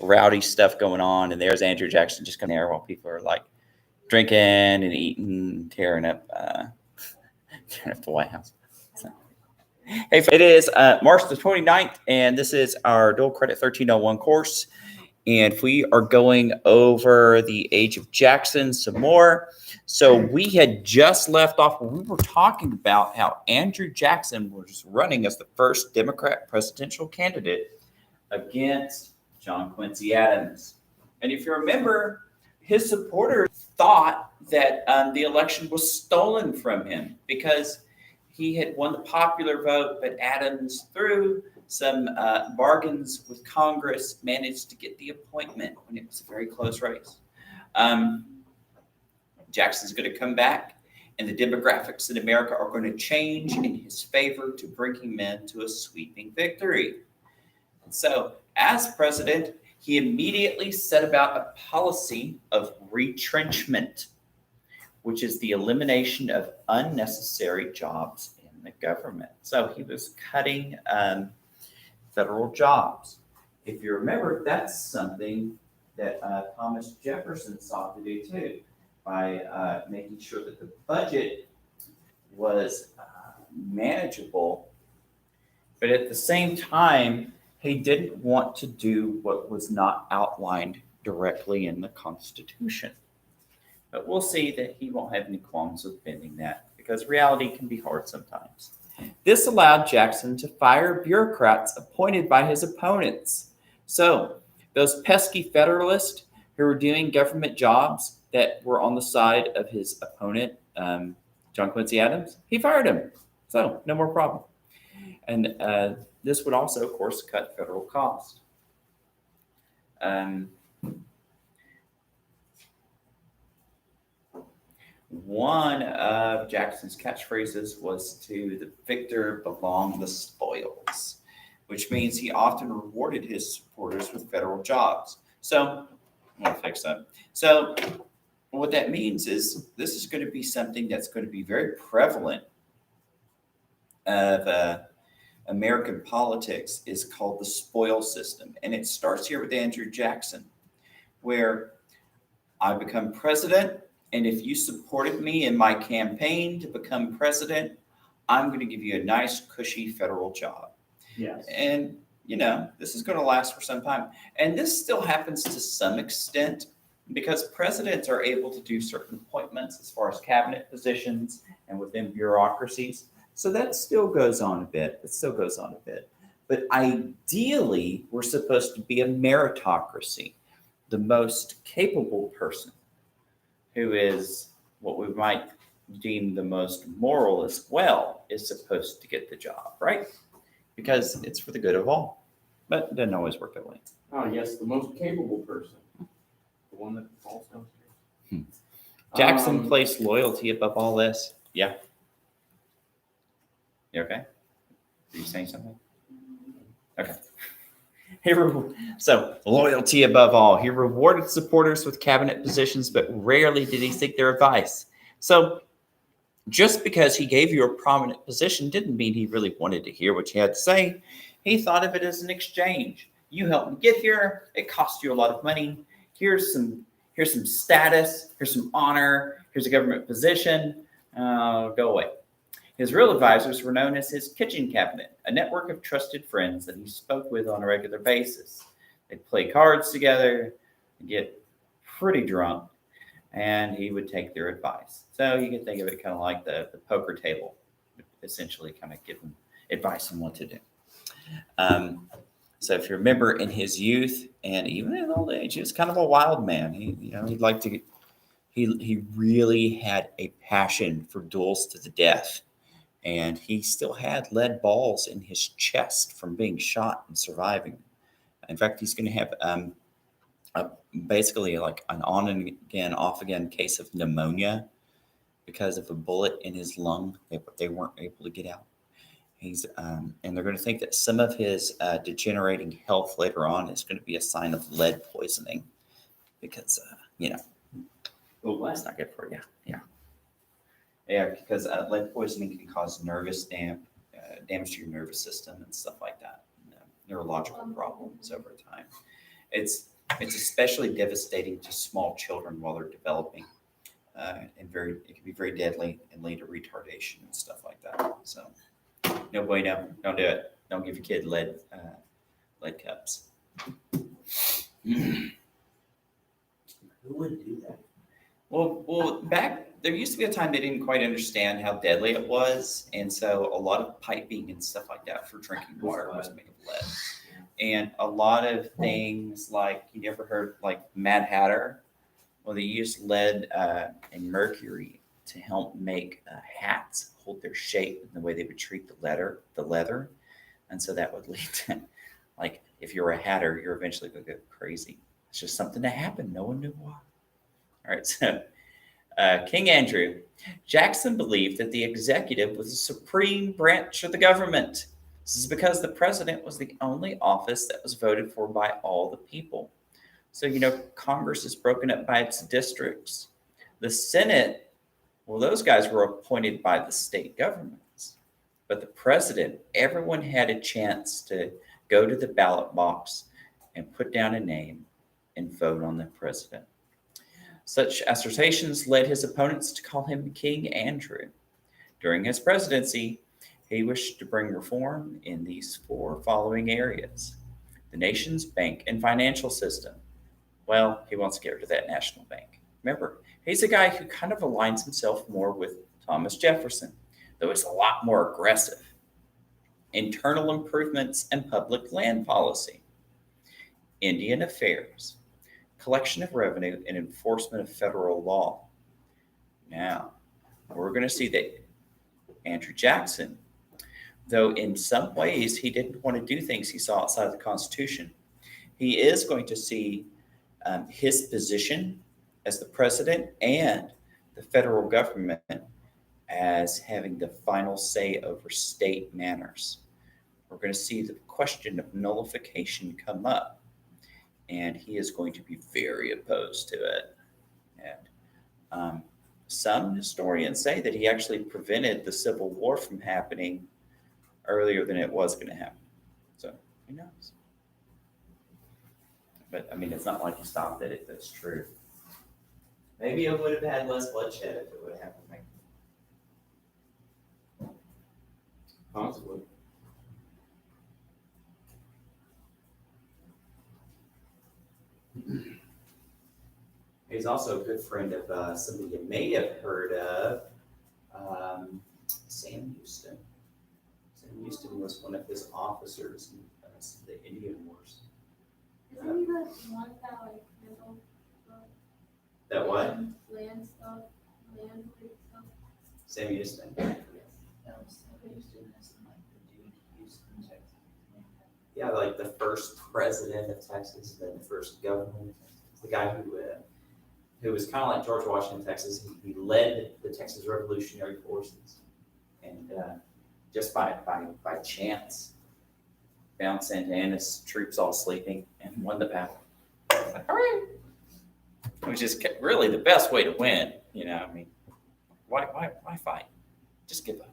rowdy stuff going on, and there's Andrew Jackson just coming there while people are like drinking and eating, tearing up the White House. So, hey, it is March the 29th, and this is our Dual Credit 1301 course. And we are going over the age of Jackson some more. So we had just left off when we were talking about how Andrew Jackson was running as the first Democrat presidential candidate against John Quincy Adams. And if you remember, his supporters thought that the election was stolen from him because he had won the popular vote, but Adams, through some bargains with Congress, managed to get the appointment when it was a very close race. Jackson's going to come back, and the demographics in America are going to change in his favor to bring him into a sweeping victory. And so, as president, he immediately set about a policy of retrenchment, which is the elimination of unnecessary jobs in the government. So he was cutting federal jobs. If you remember, that's something that Thomas Jefferson sought to do too, by making sure that the budget was manageable, but at the same time, he didn't want to do what was not outlined directly in the Constitution. But we'll see that he won't have any qualms with bending that, because reality can be hard sometimes. This allowed Jackson to fire bureaucrats appointed by his opponents. So those pesky Federalists who were doing government jobs that were on the side of his opponent, John Quincy Adams, he fired him. So no more problem. And this would also, of course, cut federal costs. One of Jackson's catchphrases was to the victor belong the spoils, which means he often rewarded his supporters with federal jobs. So, I'll fix that. So, what that means is this is going to be something that's going to be very prevalent of American politics, is called the spoil system. And it starts here with Andrew Jackson, where I become president, and if you supported me in my campaign to become president, I'm going to give you a nice, cushy federal job. Yes. And, this is going to last for some time. And this still happens to some extent because presidents are able to do certain appointments as far as cabinet positions and within bureaucracies. So that still goes on a bit. But ideally, we're supposed to be a meritocracy. The most capable person, who is what we might deem the most moral as well, is supposed to get the job, right? Because it's for the good of all. But it doesn't always work that way. Oh, yes, the most capable person. The one that falls downstairs. Jackson placed loyalty above all this. Yeah. You okay? Are you saying something? Okay. So, loyalty above all. He rewarded supporters with cabinet positions, but rarely did he seek their advice. So, just because he gave you a prominent position didn't mean he really wanted to hear what you had to say. He thought of it as an exchange. You helped me get here. It cost you a lot of money. Here's some status. Here's some honor. Here's a government position. Go away. His real advisors were known as his kitchen cabinet, a network of trusted friends that he spoke with on a regular basis. They'd play cards together, get pretty drunk, and he would take their advice. So you can think of it kind of like the poker table, essentially kind of giving advice on what to do. So if you remember, in his youth and even in old age, he was kind of a wild man. He really had a passion for duels to the death. And he still had lead balls in his chest from being shot and surviving. In fact, he's going to have basically like an on and again, off again case of pneumonia because of a bullet in his lung they weren't able to get out. And they're going to think that some of his degenerating health later on is going to be a sign of lead poisoning because, that's not good for you. Yeah, because lead poisoning can cause nervous damage to your nervous system and stuff like that. Neurological problems over time. It's It's especially devastating to small children while they're developing. It can be very deadly and lead to retardation and stuff like that. So, no bueno, don't do it. Don't give your kid lead cups. Who would do that? Well, back there used to be a time they didn't quite understand how deadly it was, and so a lot of piping and stuff like that for drinking water was made of lead. And a lot of things like you ever heard like Mad Hatter? Well, they used lead and mercury to help make hats hold their shape and the way they would treat the leather, and so that would lead to like if you're a hatter, you're eventually going to go crazy. It's just something that happened. No one knew why. All right, so King Andrew. Jackson believed that the executive was the supreme branch of the government. This is because the president was the only office that was voted for by all the people. So, Congress is broken up by its districts. The Senate, well, those guys were appointed by the state governments. But the president, everyone had a chance to go to the ballot box and put down a name and vote on the president. Such assertions led his opponents to call him King Andrew. During his presidency, he wished to bring reform in these four following areas: the nation's bank and financial system. Well, he wants to get rid of that national bank. Remember, he's a guy who kind of aligns himself more with Thomas Jefferson, though he's a lot more aggressive. Internal improvements and public land policy. Indian affairs. Collection of revenue and enforcement of federal law. Now, we're going to see that Andrew Jackson, though in some ways he didn't want to do things he saw outside of the Constitution, he is going to see his position as the president and the federal government as having the final say over state manners. We're going to see the question of nullification come up, and he is going to be very opposed to it. And some historians say that he actually prevented the Civil War from happening earlier than it was going to happen. So who knows? But I mean, it's not like he stopped it if that's true. Maybe it would have had less bloodshed if it would have happened. Possibly. He's also a good friend of somebody you may have heard of, Sam Houston. Sam Houston was one of his officers in the Indian Wars. Isn't he the one that like handled That what? land stuff, land related stuff? Sam Houston. Yeah, like the first president of Texas, then the first governor of Texas. The guy who was kind of like George Washington, Texas. He led the Texas Revolutionary Forces, and just by chance, found Santa Anna's troops all sleeping and won the battle. Like, all right, which is really the best way to win. I mean, why fight? Just give up.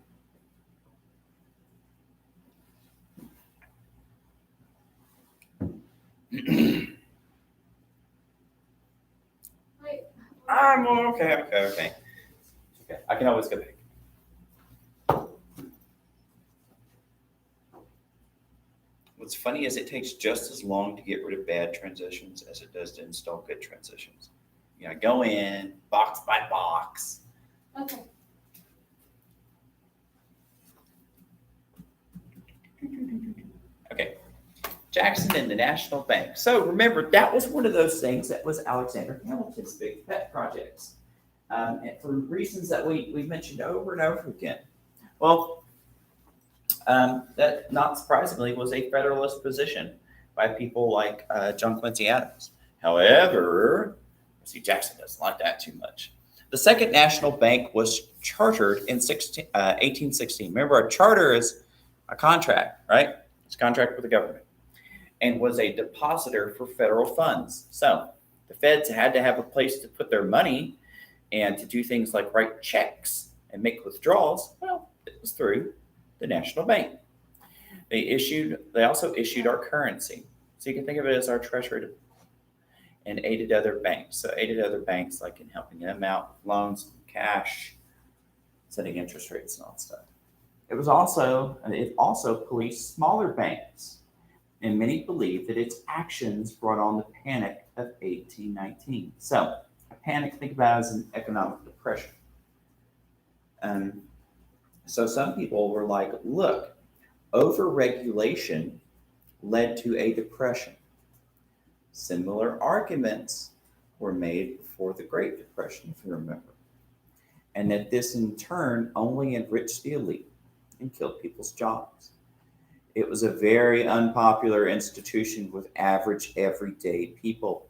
Wait. Okay. I can always go back. What's funny is it takes just as long to get rid of bad transitions as it does to install good transitions. Go in box by box. Okay. Okay. Jackson and the National Bank. So remember, that was one of those things that was Alexander Hamilton's big pet projects. And for reasons that we've mentioned over and over again. Well, that not surprisingly was a Federalist position by people like John Quincy Adams. However, see, Jackson doesn't like that too much. The Second National Bank was chartered in 1816. Remember, a charter is a contract, right? It's a contract with the government, and was a depositor for federal funds. So the feds had to have a place to put their money and to do things like write checks and make withdrawals. Well, it was through the National Bank. They also issued our currency. So you can think of it as our treasury. and aided other banks. So aided other banks like in helping them out with loans, cash, setting interest rates and all that stuff. It also policed smaller banks, and many believe that its actions brought on the Panic of 1819. So a panic, think about it as an economic depression. So some people were like, look, overregulation led to a depression. Similar arguments were made before the Great Depression, if you remember, and that this in turn only enriched the elite and killed people's jobs. It was a very unpopular institution with average, everyday people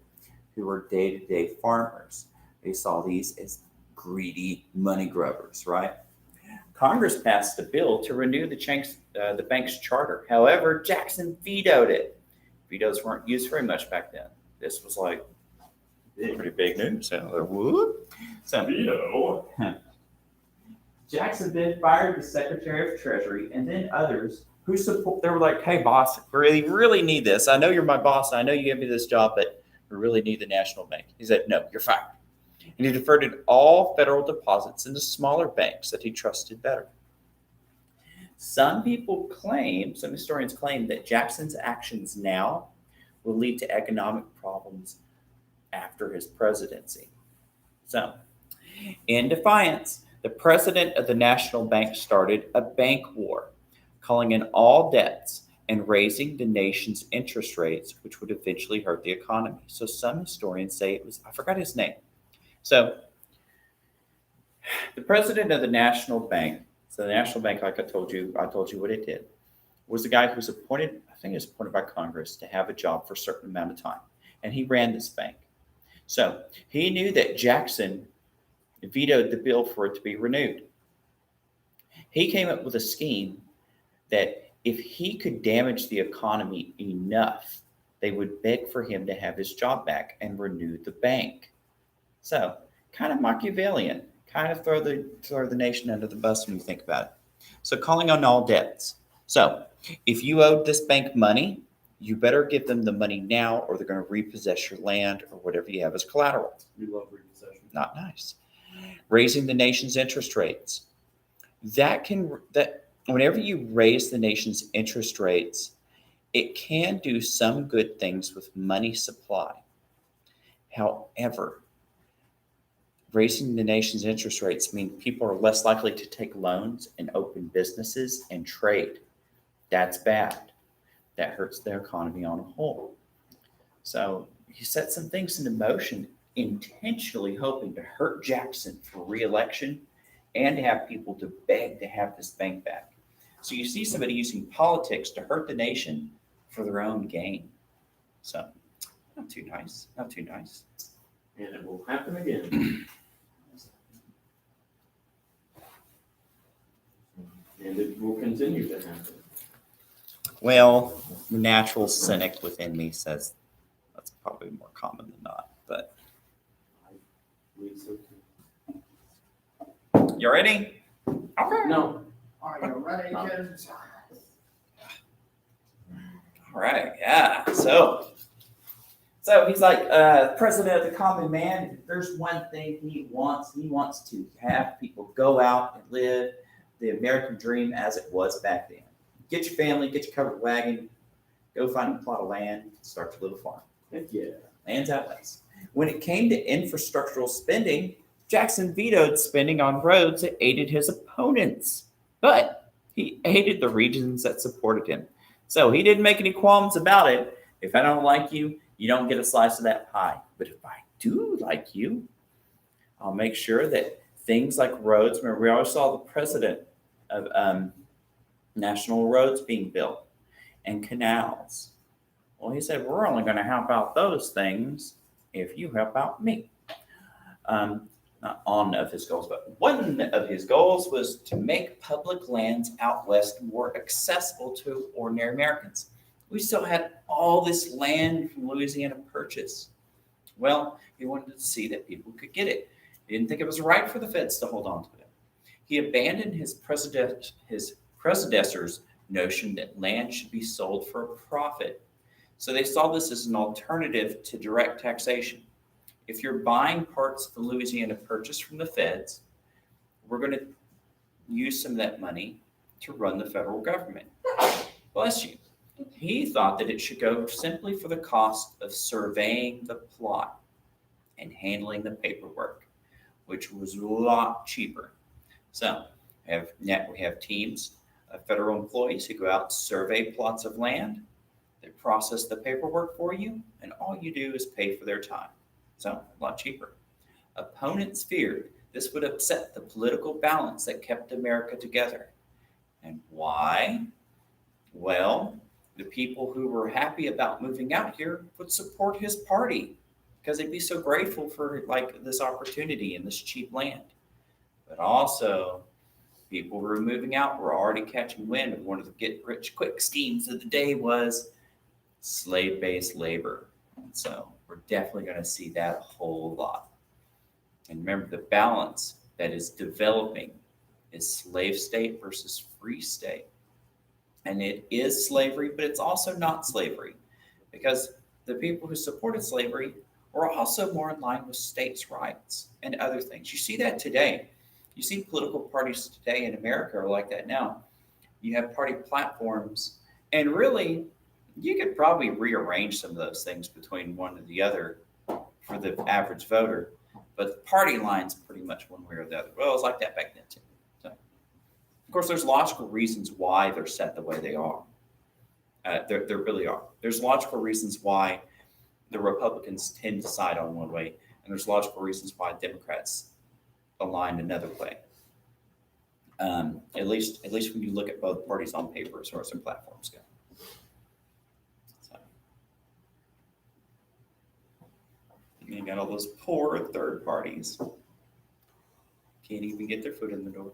who were day to day farmers. They saw these as greedy money grubbers, right? Congress passed a bill to renew the bank's charter. However, Jackson vetoed it. Vetoes weren't used very much back then. This was like pretty big news. So, Veto. Jackson then fired the Secretary of Treasury and then others who support. They were like, "Hey, boss, we really need this. I know you're my boss. I know you gave me this job, but we really need the National Bank." He said, "No, you're fired." And he diverted all federal deposits into smaller banks that he trusted better. Some historians claim that Jackson's actions now will lead to economic problems after his presidency. So, in defiance, the president of the National Bank started a bank war, calling in all debts and raising the nation's interest rates, which would eventually hurt the economy. So some historians say it was, I forgot his name. So the president of the National Bank, so the National Bank, like I told you what it did, was the guy who was appointed, I think he was appointed by Congress to have a job for a certain amount of time. And he ran this bank. So he knew that Jackson vetoed the bill for it to be renewed. He came up with a scheme that if he could damage the economy enough, they would beg for him to have his job back and renew the bank. So kind of Machiavellian, kind of throw the nation under the bus when you think about it. So calling on all debts. So if you owed this bank money, you better give them the money now or they're going to repossess your land or whatever you have as collateral. We love repossession. Not nice. Raising the nation's interest rates. That whenever you raise the nation's interest rates, it can do some good things with money supply. However, raising the nation's interest rates mean people are less likely to take loans and open businesses and trade. That's bad. That hurts the economy on a whole. So he set some things into motion, intentionally hoping to hurt Jackson for re-election and to have people to beg to have this bank back. So you see somebody using politics to hurt the nation for their own gain. So not too nice. Not too nice. And it will happen again. And it will continue to happen. Well, the natural cynic within me says that's probably more common than not. But I believe so too. you ready? Okay. No. Are you ready, kids? All right. Yeah. So he's like president of the common man. If there's one thing he wants to have people go out and live the American dream as it was back then. Get your family, get your covered wagon, go find a plot of land, start your little farm. Heck yeah. Land's out west. When it came to infrastructural spending, Jackson vetoed spending on roads that aided his opponents, but he aided the regions that supported him. So he didn't make any qualms about it. If I don't like you, you don't get a slice of that pie. But if I do like you, I'll make sure that things like roads, remember we always saw the president of national roads being built and canals. Well, he said, we're only going to help out those things if you help out me. Not on of his goals, but one of his goals was to make public lands out west more accessible to ordinary Americans. We still had all this land from Louisiana Purchase. Well, he wanted to see that people could get it. He didn't think it was right for the feds to hold on to it. He abandoned his predecessor's notion that land should be sold for a profit. So they saw this as an alternative to direct taxation. If you're buying parts of the Louisiana Purchase from the feds, we're going to use some of that money to run the federal government. Bless you. He thought that it should go simply for the cost of surveying the plot and handling the paperwork, which was a lot cheaper. So we have teams of federal employees who go out, survey plots of land, they process the paperwork for you, and all you do is pay for their time. So a lot cheaper. Opponents feared this would upset the political balance that kept America together. And why? Well, the people who were happy about moving out here would support his party because they'd be so grateful for like this opportunity and this cheap land. But also, people who were moving out were already catching wind of one of the get-rich-quick schemes of the day was slave-based labor. And so we're definitely going to see that a whole lot. And remember, the balance that is developing is slave state versus free state. And it is slavery, but it's also not slavery because the people who supported slavery were also more in line with states' rights and other things. You see that today. You see political parties today in America are like that now. You have party platforms, and really, you could probably rearrange some of those things between one and the other for the average voter, but the party line's pretty much one way or the other. Well, it was like that back then too. So, of course, there's logical reasons why they're set the way they are. There really are. There's logical reasons why the Republicans tend to side on one way, and there's logical reasons why Democrats align another way. At least when you look at both parties on paper as far as their platforms go. So, you got all those poor third parties. Can't even get their foot in the door.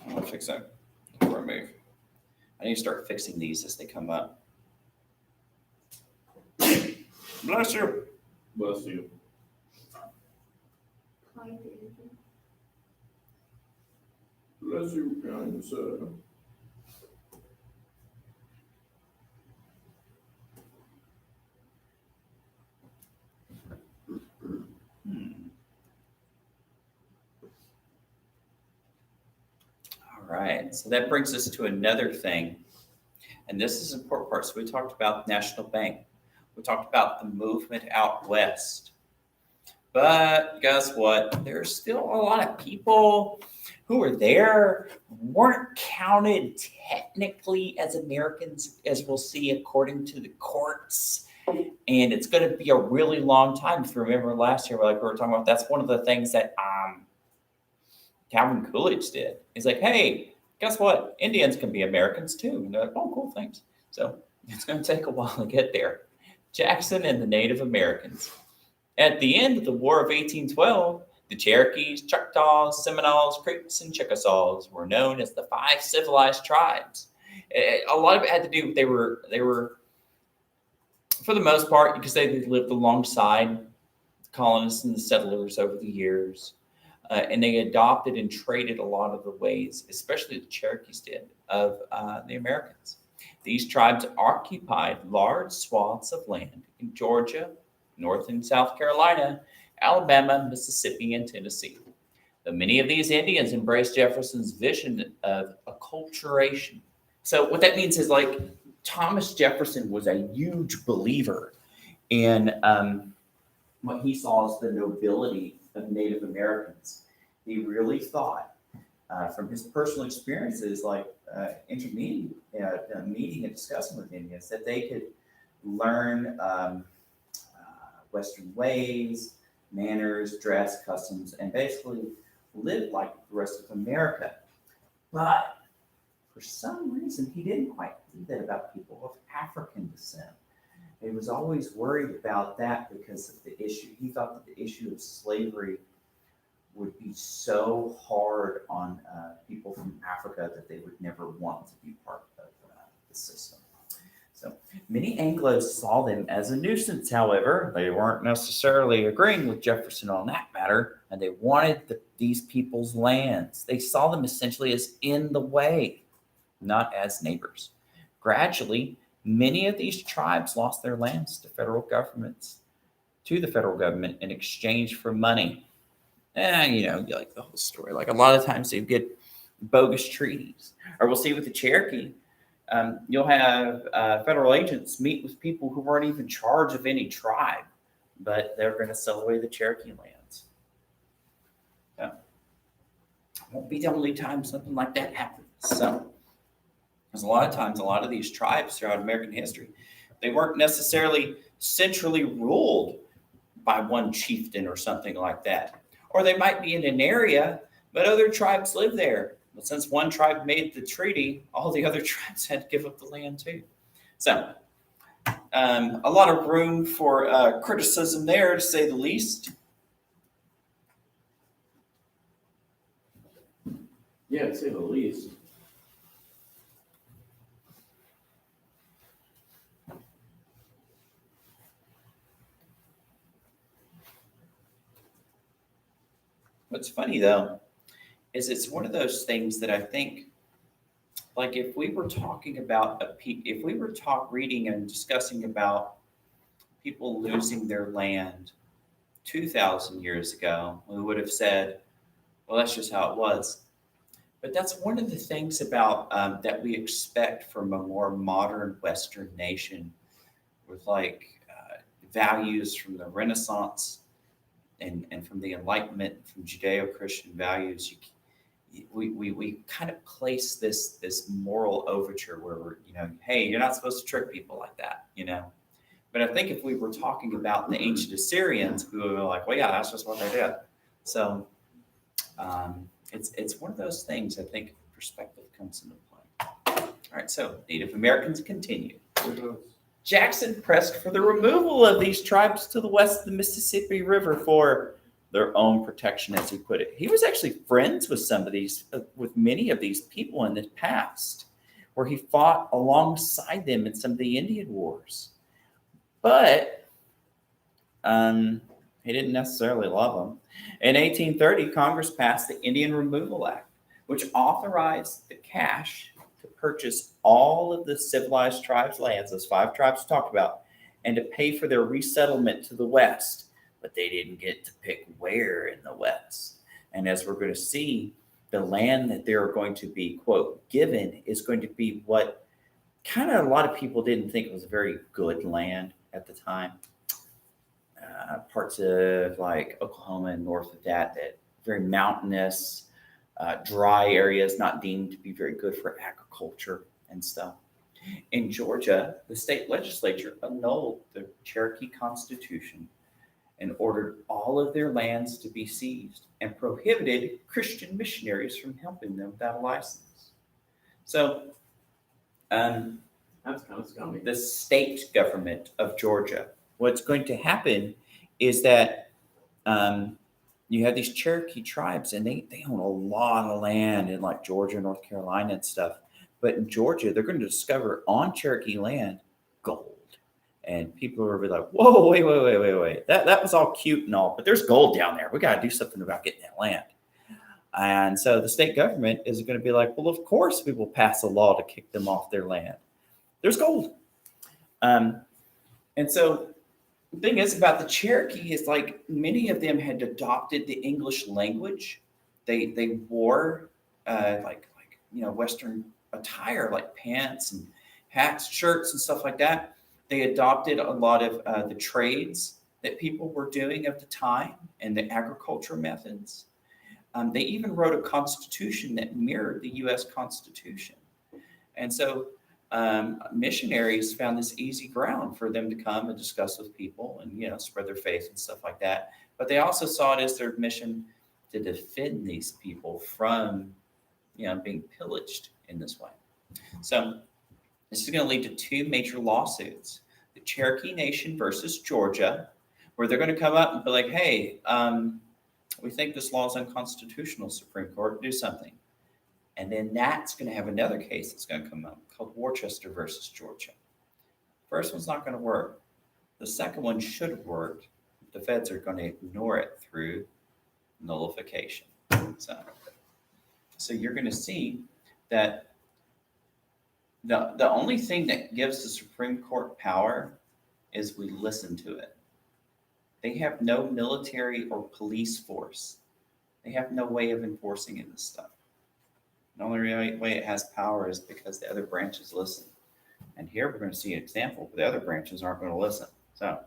I'm gonna fix that before I move. I need to start fixing these as they come up. Bless you. Bless you. Bless you, kind sir. All right, so that brings us to another thing, and this is an important part. So we talked about National Bank. We talked about the movement out west. But guess what? There's still a lot of people who were there, weren't counted technically as Americans, as we'll see according to the courts. And it's going to be a really long time. If you remember last year, like we were talking about, that's one of the things that Calvin Coolidge did. He's like, hey, guess what? Indians can be Americans too. And they're like, oh, cool, thanks. So it's going to take a while to get there. Jackson and the Native Americans. At the end of the War of 1812, the Cherokees, Choctaws, Seminoles, Creeks, and Chickasaws were known as the 5 civilized tribes. A lot of it had to do with they were for the most part, because they lived alongside colonists and the settlers over the years, and they adopted and traded a lot of the ways, especially the Cherokees did, of the Americans. These tribes occupied large swaths of land in Georgia, North and South Carolina, Alabama, Mississippi, and Tennessee. Though many of these Indians embraced Jefferson's vision of acculturation. So what that means is like Thomas Jefferson was a huge believer in what he saw as the nobility of Native Americans. He really thought, from his personal experiences, like meeting and discussing with Indians, that they could learn Western ways, manners, dress, customs, and basically live like the rest of America. But for some reason, he didn't quite think that about people of African descent. He was always worried about that because of the issue. He thought that the issue of slavery would be so hard on people from Africa that they would never want to be part of the system. So many Anglos saw them as a nuisance, however. They weren't necessarily agreeing with Jefferson on that matter, and they wanted these people's lands. They saw them essentially as in the way, not as neighbors. Gradually, many of these tribes lost their lands to the federal government in exchange for money. And, like the whole story. Like a lot of times they get bogus treaties. Or we'll see with the Cherokee, you'll have federal agents meet with people who weren't even charged of any tribe, but they're going to sell away the Cherokee lands. So, won't be the only time something like that happens. So, there's a lot of times, a lot of these tribes throughout American history, they weren't necessarily centrally ruled by one chieftain or something like that. Or they might be in an area, but other tribes live there. But since one tribe made the treaty, all the other tribes had to give up the land too. So, a lot of room for criticism there, to say the least. Yeah, to say the least. What's funny though, is it's one of those things that I think, like if we were talking about if we were reading and discussing about people losing their land 2,000 years ago, we would have said, well, that's just how it was. But that's one of the things about that we expect from a more modern Western nation, with values from the Renaissance and from the Enlightenment, from Judeo-Christian values. We kind of place this moral overture where we're, hey, you're not supposed to trick people like that, But I think if we were talking about the ancient Assyrians, we would be like, well, yeah, that's just what they did. So it's one of those things. I think perspective comes into play. All right, so Native Americans continue. Jackson pressed for the removal of these tribes to the west of the Mississippi River for their own protection, as he put it. He was actually friends with with many of these people in the past, where he fought alongside them in some of the Indian wars. But he didn't necessarily love them. In 1830, Congress passed the Indian Removal Act, which authorized the cash to purchase all of the civilized tribes' lands, those 5 tribes talked about, and to pay for their resettlement to the west. But they didn't get to pick where in the west. And as we're going to see, the land that they're going to be, quote, given is going to be what kind of a lot of people didn't think was a very good land at the time. Parts of like Oklahoma and north of that very mountainous, dry areas, not deemed to be very good for agriculture and stuff. In Georgia, the state legislature annulled the Cherokee Constitution and ordered all of their lands to be seized and prohibited Christian missionaries from helping them without a license. So, that's kind of scummy. the state government of Georgia, what's going to happen is that you have these Cherokee tribes, and they own a lot of land in like Georgia, North Carolina and stuff. But in Georgia, they're going to discover on Cherokee land gold. And people are going to be like, whoa, wait. That was all cute and all, but there's gold down there. We got to do something about getting that land. And so the state government is going to be like, well, of course we will pass a law to kick them off their land. There's gold. And so the thing is about the Cherokee is like many of them had adopted the English language. They wore Western attire, like pants and hats, shirts and stuff like that. They adopted a lot of the trades that people were doing at the time and the agriculture methods. They even wrote a constitution that mirrored the U.S. Constitution. And so missionaries found this easy ground for them to come and discuss with people and, spread their faith and stuff like that. But they also saw it as their mission to defend these people from, being pillaged in this way. So this is going to lead to 2 major lawsuits. The Cherokee Nation versus Georgia, where they're going to come up and be like, hey, we think this law is unconstitutional, Supreme Court, do something. And then that's going to have another case that's going to come up called Worcester versus Georgia. First one's not going to work. The second one should have worked. The feds are going to ignore it through nullification. So you're going to see that the only thing that gives the Supreme Court power is we listen to it. They have no military or police force. They have no way of enforcing this stuff. The only way it has power is because the other branches listen. And here we're going to see an example where the other branches aren't going to listen. So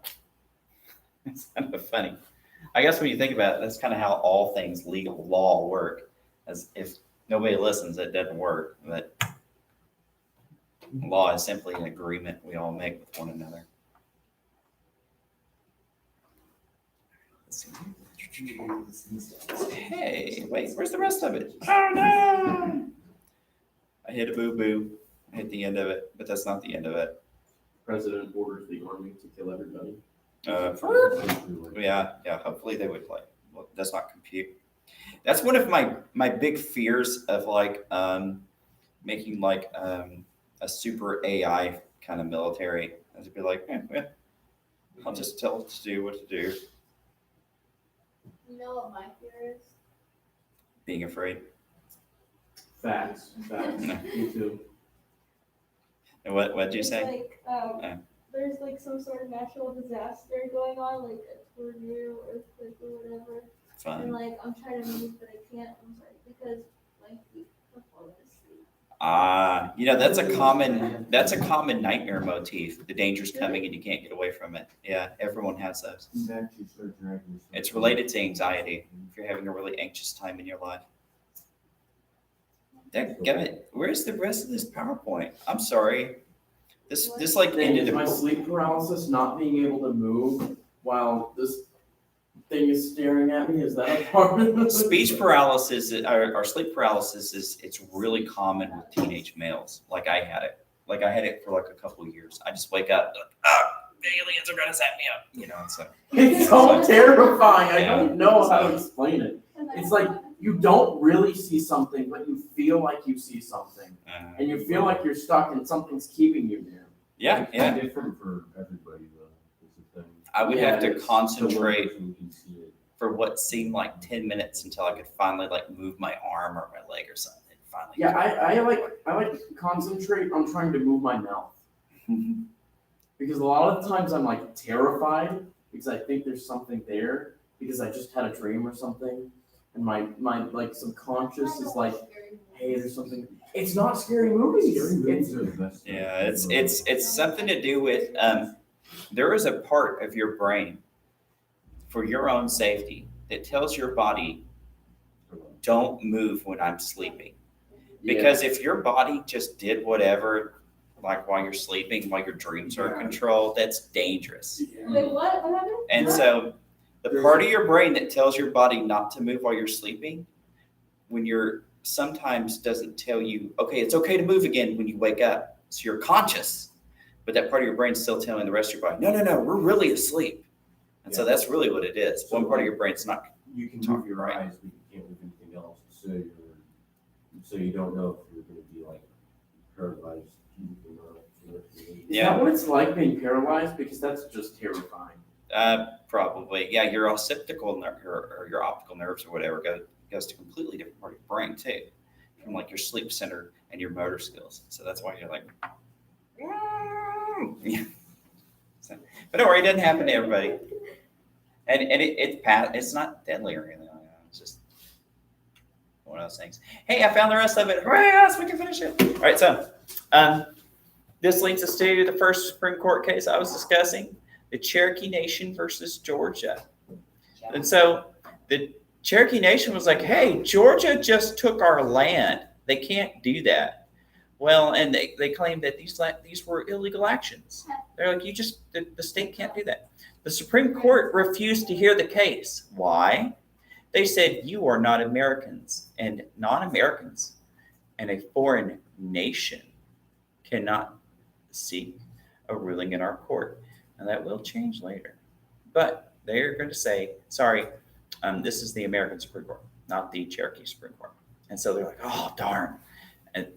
it's kind of funny. I guess when you think about it, that's kind of how all things legal law work. As if nobody listens, it doesn't work. But law is simply an agreement we all make with one another. Let's see. Hey, wait, where's the rest of it? Oh no! I hit a boo-boo. I hit the end of it, but that's not the end of it. President orders the army to kill everybody. Yeah, hopefully they would well, does not compute. That's one of my big fears of making a super AI kind of military. As to be like, I'll just tell it to do what to do. You know what my fear is? Being afraid. Facts. Me too. And what'd you It's say? like, there's like some sort of natural disaster going on, like a tornado, earthquake, or whatever. And Fun. like I'm trying to move, but I can't. I'm sorry because my feet are falling asleep. That's a common nightmare motif. The danger's coming and you can't get away from it. Yeah, everyone has those. It's related to anxiety. If you're having a really anxious time in your life. Daggone, where's the rest of this PowerPoint? I'm sorry. This Thing ended is my sleep paralysis, not being able to move while this thing is staring at me. Is that a part of it? speech paralysis or sleep paralysis it's really common with teenage males. Like I had it for like a couple of years. I just wake up like, the aliens are gonna set me up, so It's so terrifying. I Yeah. don't know how to explain it. And It's like you don't really see something, but you feel like you see something, and you feel like you're stuck and something's keeping you there. yeah. Different for everybody though, is the thing. I would have to it's the concentrate So we can see it. for what seemed like 10 minutes until I could finally move my arm or my leg or something. Finally. Yeah, I like to concentrate on trying to move my mouth. Because a lot of times I'm like terrified because I think there's something there because I just had a dream or something, and my like subconscious is like, hey, there's something. It's not scary movies. Scary movies It's are the best. Yeah, it's something to do with there is a part of your brain for your own safety that tells your body don't move when I'm sleeping. Because if your body just did whatever, like while you're sleeping, while your dreams are controlled, that's dangerous. Wait, what? What happened? And so the part of your brain that tells your body not to move while you're sleeping, when you're sometimes doesn't tell you, okay, it's okay to move again when you wake up. So you're conscious, but that part of your brain's still telling the rest of your body, no, we're really asleep. And so that's really what it is. So One part of your brain's not. You can move your eyes, but you can't move anything else. So you don't know if you're going to be like paralyzed. Is that what it's like being paralyzed? Because that's just terrifying. Probably. Yeah, your occipital nerve or your optical nerves or whatever goes to a completely different part of your brain too, from like your sleep center and your motor skills. So that's why you're like, yeah. But don't worry, it doesn't happen to everybody. And it's not deadly or anything like that. It's just one of those things. Hey, I found the rest of it. Hooray, yes, we can finish it. All right, so this leads us to the first Supreme Court case I was discussing, the Cherokee Nation versus Georgia. And so the Cherokee Nation was like, hey, Georgia just took our land. They can't do that. Well, and they claimed that these were illegal actions. They're like, the state can't do that. The Supreme Court refused to hear the case. Why? They said, you are not Americans, and non-Americans and a foreign nation cannot seek a ruling in our court. And that will change later. But they're going to say, sorry, this is the American Supreme Court, not the Cherokee Supreme Court. And so they're like, oh, darn.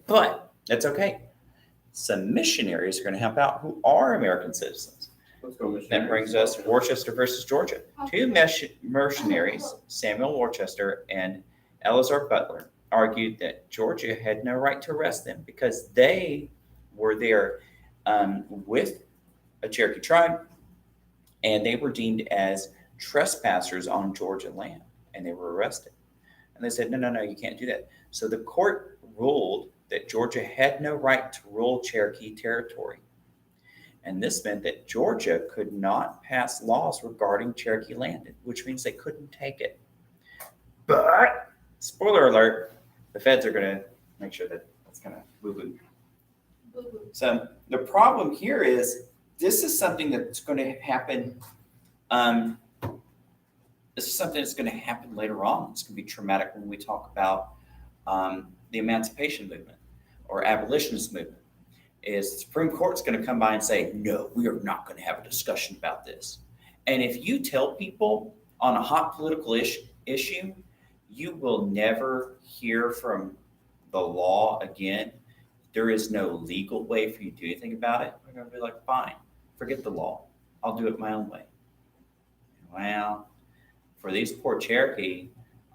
But that's okay. some missionaries are going to help out who are American citizens. Let's go, That missionary. brings us to Worcester versus Georgia. Two mercenaries, Samuel Worcester and Eleazar Butler, argued that Georgia had no right to arrest them because they were there with a Cherokee tribe, and they were deemed as trespassers on Georgia land, and they were arrested. And they said, no, you can't do that. So the court ruled that Georgia had no right to rule Cherokee territory. And this meant that Georgia could not pass laws regarding Cherokee land, which means they couldn't take it. But, spoiler alert, the feds are going to make sure that that's going to boo-boo. Boo-boo. So the problem here is this is something that's going to happen. This is something that's going to happen later on. It's going to be traumatic when we talk about the emancipation movement or abolitionist movement. Is the Supreme Court's going to come by and say, no, we are not going to have a discussion about this. And if you tell people on a hot political issue, you will never hear from the law again. There is no legal way for you to do anything about it. We're going to be like, fine, forget the law. I'll do it my own way. Well, for these poor Cherokee,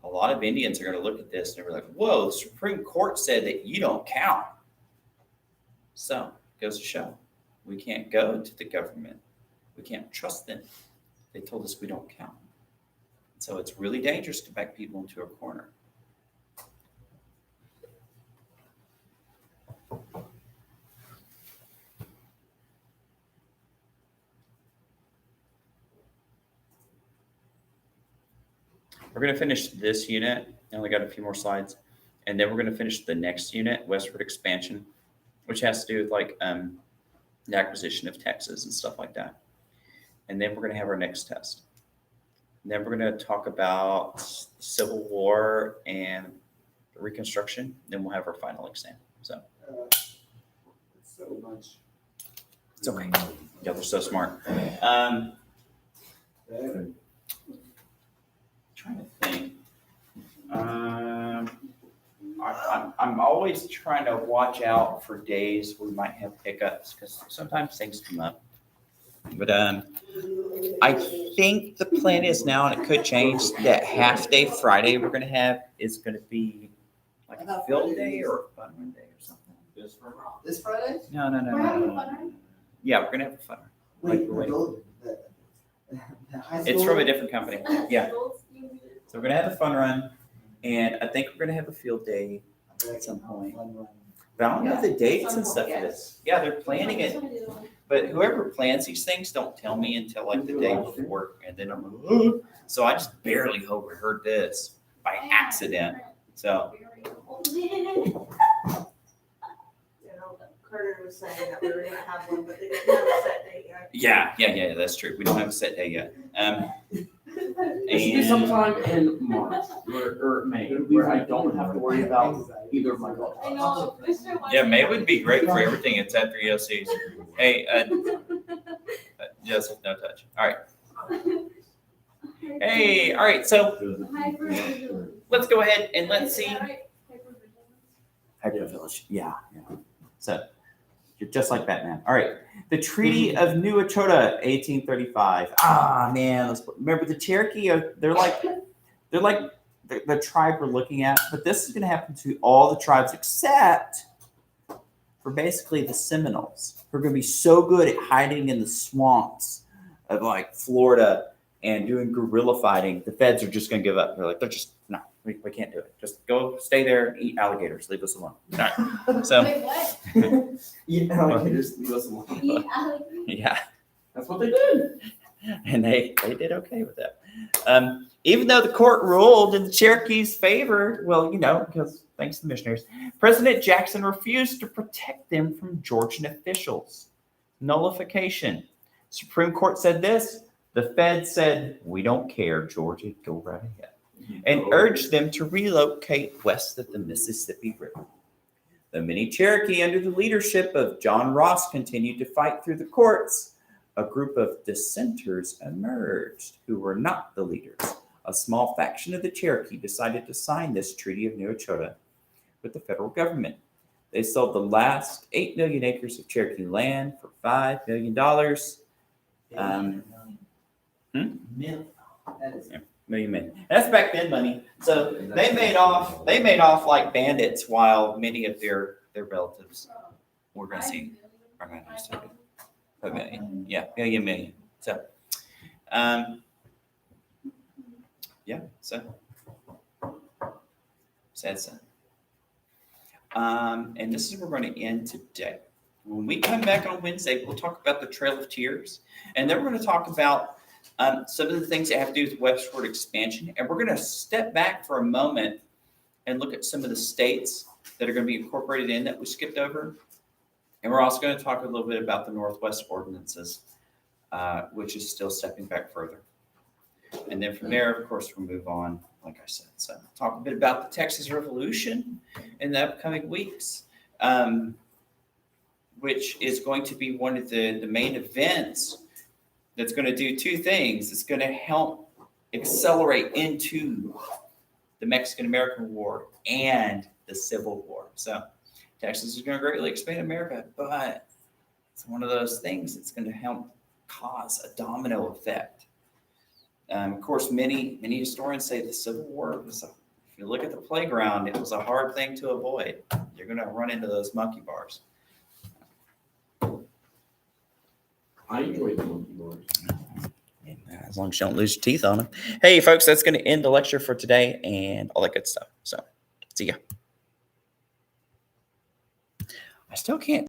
a lot of Indians are going to look at this and they're like, whoa, the Supreme Court said that you don't count. So it goes to show we can't go to the government. We can't trust them. They told us we don't count. So it's really dangerous to back people into a corner. We're going to finish this unit. I only got a few more slides. And then we're going to finish the next unit, westward expansion, which has to do with like the acquisition of Texas and stuff like that. And then we're going to have our next test. And then we're going to talk about the Civil War and Reconstruction. Then we'll have our final exam. So So much. it's okay. Yeah, they're so smart. Trying to think. I'm always trying to watch out for days we might have pickups because sometimes things come up. But I think the plan is now, and it could change, that half day Friday we're going to have is going to be like a field day or a fun run day or something. This Friday? No. We're having a fun run? Yeah, we're going to have a fun run. Wait, Wait. the high It's school? from a different company. Yeah. So we're going to have a fun run, and I think we're going to have a field day at some point. But I don't know the dates and stuff for this. Yeah, they're planning it. But whoever plans these things don't tell me until like the day before, and then I'm like, oh. So I just barely overheard this by accident. So Carter was saying that we were gonna have one, but they didn't have a set date yet. yeah, that's true. We don't have a set day yet. It should be sometime in March or May, where I don't have to worry about either of my goals. I know. Yeah, May would be great for everything except for EOCs. Hey, Joseph, no touch. All right. Hey, all right. So let's go ahead and let's see. Hypervillage. Yeah. So you're just like Batman. All right. The Treaty of New Echota, 1835. Ah, man. Remember the Cherokee? They're like the tribe we're looking at. But this is going to happen to all the tribes except for basically the Seminoles, who are going to be so good at hiding in the swamps of like Florida and doing guerrilla fighting. The feds are just going to give up. They're just, no, we can't do it. Just go stay there and eat alligators. Leave us alone. All right. So, Wait, what? Eat alligators, leave us alone. Eat alligator? yeah. That's what they did. And they did okay with that. Even though the court ruled in the Cherokees' favor, well, because thanks to the missionaries, President Jackson refused to protect them from Georgian officials. Nullification. Supreme Court said this. The Fed said, we don't care, Georgia, go right ahead. And urged them to relocate west of the Mississippi River. The many Cherokee, under the leadership of John Ross, continued to fight through the courts. A group of dissenters emerged who were not the leaders. A small faction of the Cherokee decided to sign this Treaty of New Echota with the federal government. They sold the last 8 million acres of Cherokee land for $5 million. Million. That is. Million. That's back then money. So they made off like bandits while many of their relatives were going to see are going to see $5 million. Yeah, million. So, yeah, so sad. And this is where we're going to end today. When we come back on Wednesday, we'll talk about the Trail of Tears, and then we're going to talk about some of the things that have to do with westward expansion, and we're going to step back for a moment and look at some of the states that are going to be incorporated in that we skipped over, and we're also going to talk a little bit about the Northwest ordinances, which is still stepping back further. And then from there, of course, we'll move on, like I said. So talk a bit about the Texas Revolution in the upcoming weeks, which is going to be one of the main events that's going to do two things. It's going to help accelerate into the Mexican-American War and the Civil War. So Texas is going to greatly expand America, but it's one of those things that's going to help cause a domino effect. Of course, many historians say the Civil War was, if you look at the playground, it was a hard thing to avoid. You're going to run into those monkey bars. I enjoy the monkey bars. As long as you don't lose your teeth on them. Hey, folks, that's going to end the lecture for today and all that good stuff. So, see ya. I still can't